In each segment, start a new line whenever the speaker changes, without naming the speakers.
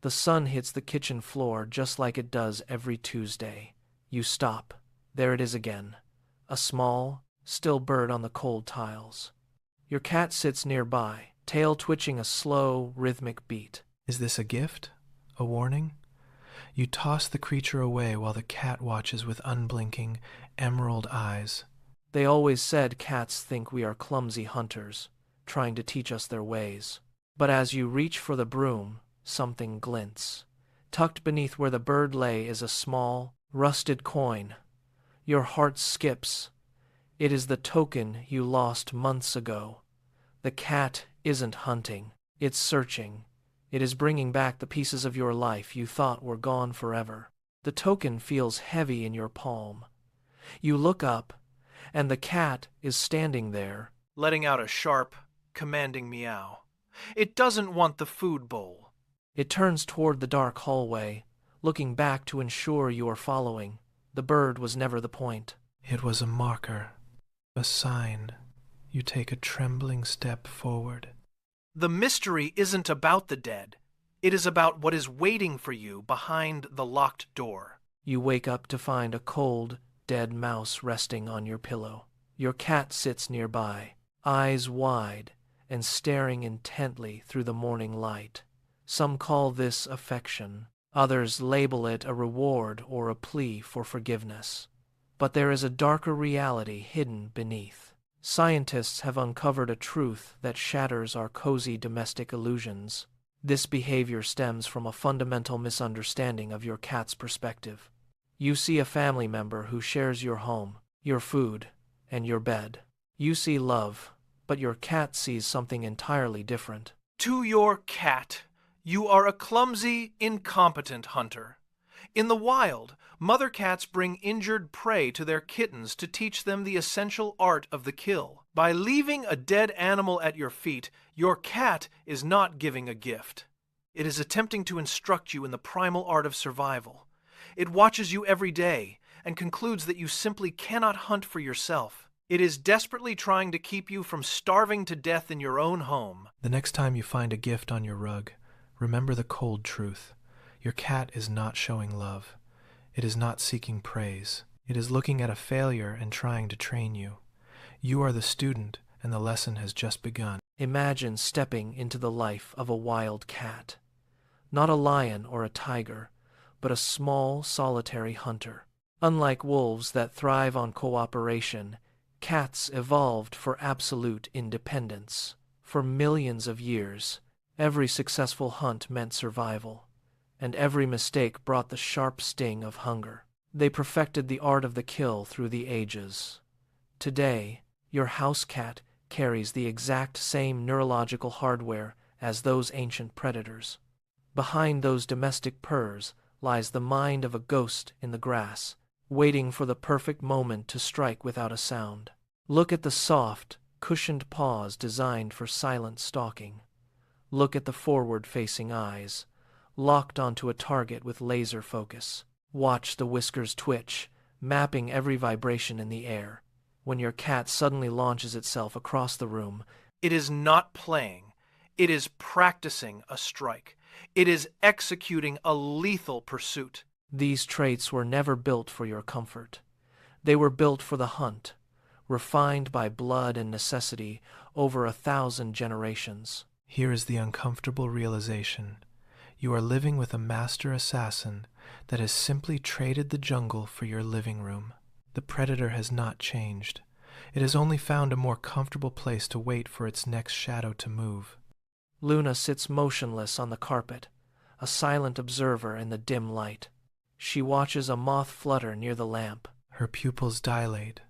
The sun hits the kitchen floor just like it does every Tuesday. You stop. There it is again. A small, still bird on the cold tiles. Your cat sits nearby, tail twitching a slow, rhythmic beat.
Is this a gift? A warning? You toss the creature away while the cat watches with unblinking, emerald eyes.
They always said cats think we are clumsy hunters, trying to teach us their ways. But as you reach for the broom, something glints. Tucked beneath where the bird lay is a small, rusted coin. Your heart skips. It is the token you lost months ago. The cat isn't hunting. It's searching. It is bringing back the pieces of your life you thought were gone forever. The token feels heavy in your palm. You look up, and the cat is standing there,
letting out a sharp, commanding meow. It doesn't want the food bowl.
It turns toward the dark hallway, looking back to ensure you are following. The bird was never the point.
It was a marker, a sign. You take a trembling step forward.
The mystery isn't about the dead. It is about what is waiting for you behind the locked door.
You wake up to find a cold, dead mouse resting on your pillow. Your cat sits nearby, eyes wide and staring intently through the morning light. Some call this affection. Others label it a reward or a plea for forgiveness. But there is a darker reality hidden beneath. Scientists have uncovered a truth that shatters our cozy domestic illusions. This behavior stems from a fundamental misunderstanding of your cat's perspective. You see a family member who shares your home, your food, and your bed. You see love, but your cat sees something entirely different.
To your cat, you are a clumsy, incompetent hunter. In the wild, mother cats bring injured prey to their kittens to teach them the essential art of the kill. By leaving a dead animal at your feet, your cat is not giving a gift. It is attempting to instruct you in the primal art of survival. It watches you every day and concludes that you simply cannot hunt for yourself. It is desperately trying to keep you from starving to death in your own home.
The next time you find a gift on your rug, remember the cold truth. Your cat is not showing love. It is not seeking praise. It is looking at a failure and trying to train you. You are the student, and the lesson has just begun.
Imagine stepping into the life of a wild cat. Not a lion or a tiger, but a small, solitary hunter. Unlike wolves that thrive on cooperation, cats evolved for absolute independence. For millions of years, every successful hunt meant survival, and every mistake brought the sharp sting of hunger. They perfected the art of the kill through the ages. Today, your house cat carries the exact same neurological hardware as those ancient predators. Behind those domestic purrs lies the mind of a ghost in the grass, waiting for the perfect moment to strike without a sound. Look at the soft, cushioned paws designed for silent stalking. Look at the forward-facing eyes, locked onto a target with laser focus. Watch the whiskers twitch, mapping every vibration in the air. When your cat suddenly launches itself across the room,
it is not playing. It is practicing a strike. It is executing a lethal pursuit.
These traits were never built for your comfort. They were built for the hunt, refined by blood and necessity over 1,000 generations.
Here is the uncomfortable realization. You are living with a master assassin that has simply traded the jungle for your living room. The predator has not changed. It has only found a more comfortable place to wait for its next shadow to move.
Luna sits motionless on the carpet, a silent observer in the dim light. She watches a moth flutter near the lamp.
Her pupils dilate,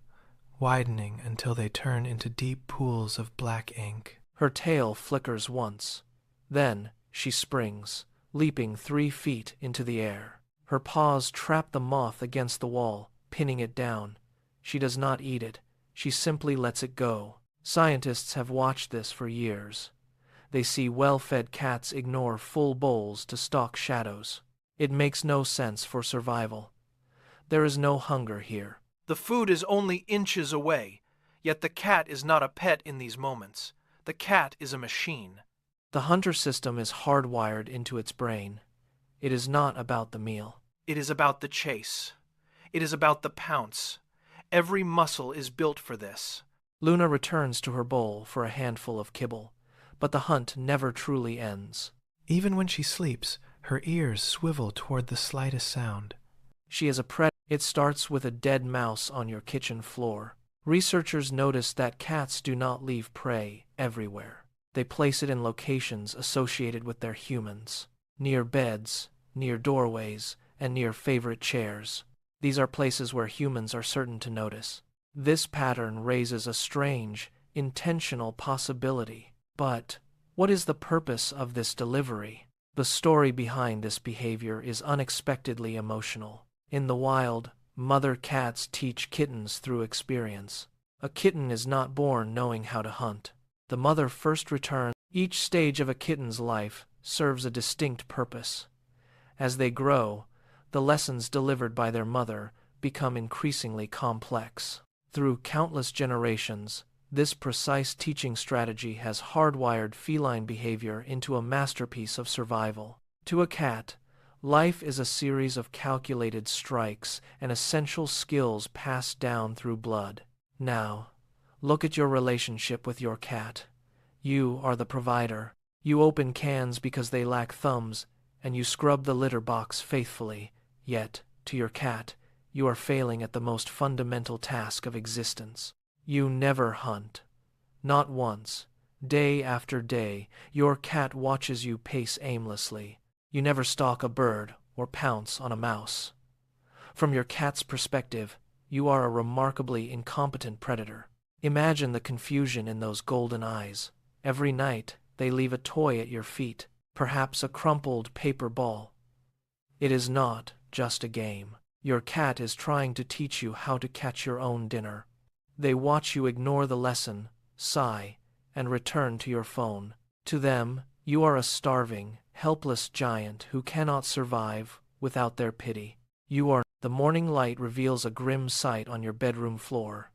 widening until they turn into deep pools of black ink.
Her tail flickers once. Then she springs, leaping 3 feet into the air. Her paws trap the moth against the wall, pinning it down. She does not eat it. She simply lets it go. Scientists have watched this for years. They see well-fed cats ignore full bowls to stalk shadows. It makes no sense for survival. There is no hunger here.
The food is only inches away, yet the cat is not a pet in these moments. The cat is a machine.
The hunter system is hardwired into its brain. It is not about the meal.
It is about the chase. It is about the pounce. Every muscle is built for this.
Luna returns to her bowl for a handful of kibble, but the hunt never truly ends.
Even when she sleeps, her ears swivel toward the slightest sound.
She is a predator. It starts with a dead mouse on your kitchen floor. Researchers notice that cats do not leave prey everywhere. They place it in locations associated with their humans, near beds, near doorways, and near favorite chairs. These are places where humans are certain to notice. This pattern raises a strange, intentional possibility. But what is the purpose of this delivery? The story behind this behavior is unexpectedly emotional. In the wild, mother cats teach kittens through experience. A kitten is not born knowing how to hunt. The mother first returns. Each stage of a kitten's life serves a distinct purpose. As they grow, the lessons delivered by their mother become increasingly complex. Through countless generations, this precise teaching strategy has hardwired feline behavior into a masterpiece of survival. To a cat, life is a series of calculated strikes and essential skills passed down through blood. Now, look at your relationship with your cat. You are the provider. You open cans because they lack thumbs, and you scrub the litter box faithfully. Yet, to your cat, you are failing at the most fundamental task of existence. You never hunt. Not once. Day after day, your cat watches you pace aimlessly. You never stalk a bird or pounce on a mouse. From your cat's perspective, you are a remarkably incompetent predator. Imagine the confusion in those golden eyes. Every night, they leave a toy at your feet, perhaps a crumpled paper ball. It is not just a game. Your cat is trying to teach you how to catch your own dinner. They watch you ignore the lesson, sigh, and return to your phone. To them, you are a starving, helpless giant who cannot survive without their pity. The morning light reveals a grim sight on your bedroom floor.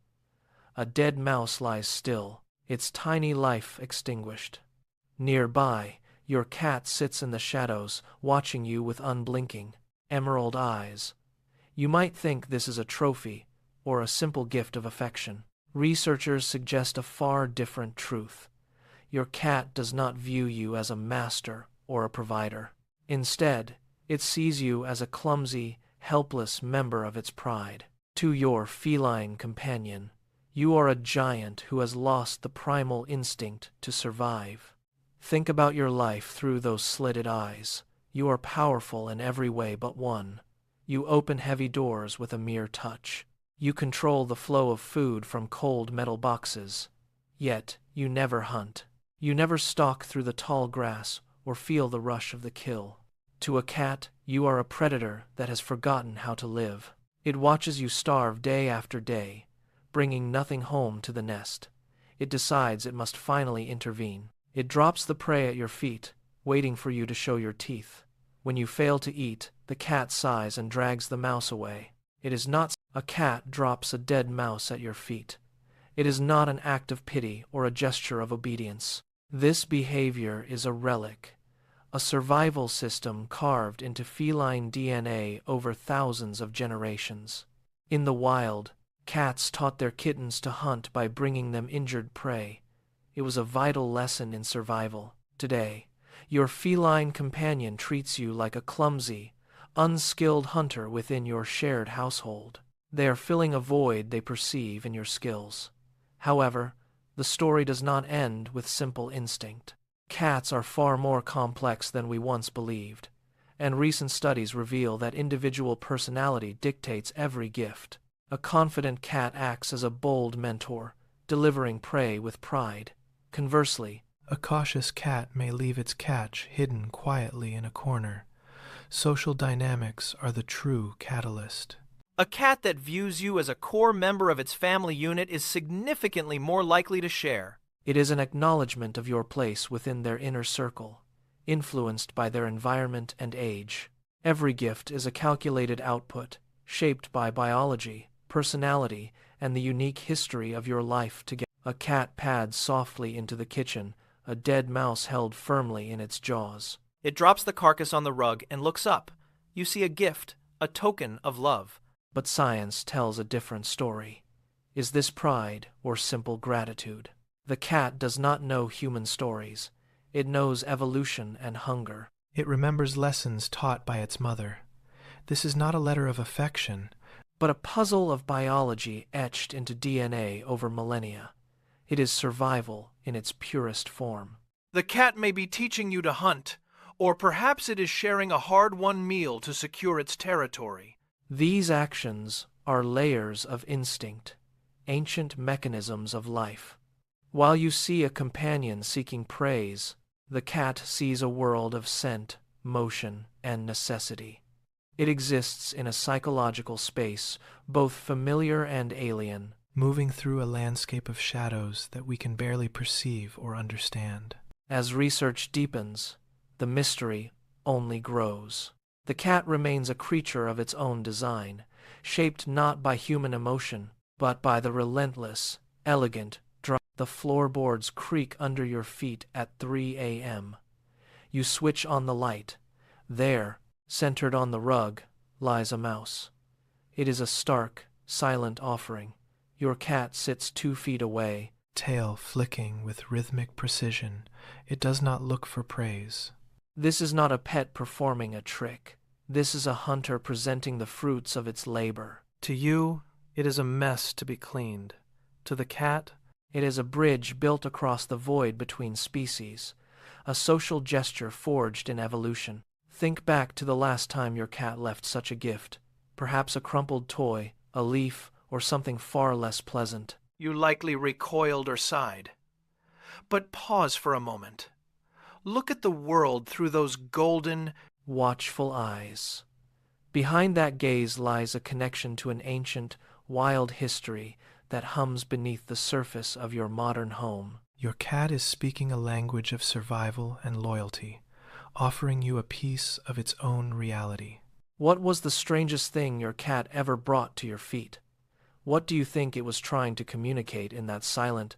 A dead mouse lies still, its tiny life extinguished. Nearby, your cat sits in the shadows, watching you with unblinking, emerald eyes. You might think this is a trophy, or a simple gift of affection. Researchers suggest a far different truth. Your cat does not view you as a master or a provider. Instead, it sees you as a clumsy, helpless member of its pride. To your feline companion, you are a giant who has lost the primal instinct to survive. Think about your life through those slitted eyes. You are powerful in every way but one. You open heavy doors with a mere touch. You control the flow of food from cold metal boxes. Yet, you never hunt. You never stalk through the tall grass or feel the rush of the kill. To a cat, you are a predator that has forgotten how to live. It watches you starve day after day, bringing nothing home to the nest. It decides it must finally intervene. It drops the prey at your feet, waiting for you to show your teeth. When you fail to eat, the cat sighs and drags the mouse away. It is not a cat drops a dead mouse at your feet. It is not an act of pity or a gesture of obedience. This behavior is a relic, a survival system carved into feline DNA over thousands of generations. In the wild, cats taught their kittens to hunt by bringing them injured prey. It was a vital lesson in survival. Today, your feline companion treats you like a clumsy, unskilled hunter within your shared household. They are filling a void they perceive in your skills. However, the story does not end with simple instinct. Cats are far more complex than we once believed, and recent studies reveal that individual personality dictates every gift. A confident cat acts as a bold mentor, delivering prey with pride. Conversely,
a cautious cat may leave its catch hidden quietly in a corner. Social dynamics are the true catalyst.
A cat that views you as a core member of its family unit is significantly more likely to share.
it is an acknowledgement of your place within their inner circle, influenced by their environment and age. Every gift is a calculated output, shaped by biology, personality, and the unique history of your life together. A cat pads softly into the kitchen, a dead mouse held firmly in its jaws.
It drops the carcass on the rug and looks up. You see a gift, a token of love.
But science tells a different story. Is this pride or simple gratitude? The cat does not know human stories. It knows evolution and hunger.
It remembers lessons taught by its mother. This is not a letter of affection,
but a puzzle of biology etched into DNA over millennia. It is survival in its purest form.
The cat may be teaching you to hunt, or perhaps it is sharing a hard-won meal to secure its territory.
These actions are layers of instinct, ancient mechanisms of life. While you see a companion seeking praise, the cat sees a world of scent, motion, and necessity. It exists in a psychological space, both familiar and alien,
moving through a landscape of shadows that we can barely perceive or understand.
As research deepens, the mystery only grows. The cat remains a creature of its own design, shaped not by human emotion, but by the relentless, elegant drive. The floorboards creak under your feet at 3 a.m. You switch on the light. There, centered on the rug, lies a mouse. It is a stark, silent offering. Your cat sits 2 feet away,
tail flicking with rhythmic precision. It does not look for praise.
This is not a pet performing a trick. This is a hunter presenting the fruits of its labor.
To you, it is a mess to be cleaned. To the cat,
it is a bridge built across the void between species, a social gesture forged in evolution. Think back to the last time your cat left such a gift, perhaps a crumpled toy, a leaf, or something far less pleasant.
You likely recoiled or sighed. But pause for a moment. Look at the world through those golden,
watchful eyes. Behind that gaze lies a connection to an ancient, wild history that hums beneath the surface of your modern home.
Your cat is speaking a language of survival and loyalty, offering you a piece of its own reality.
What was the strangest thing your cat ever brought to your feet? What do you think it was trying to communicate in that silent,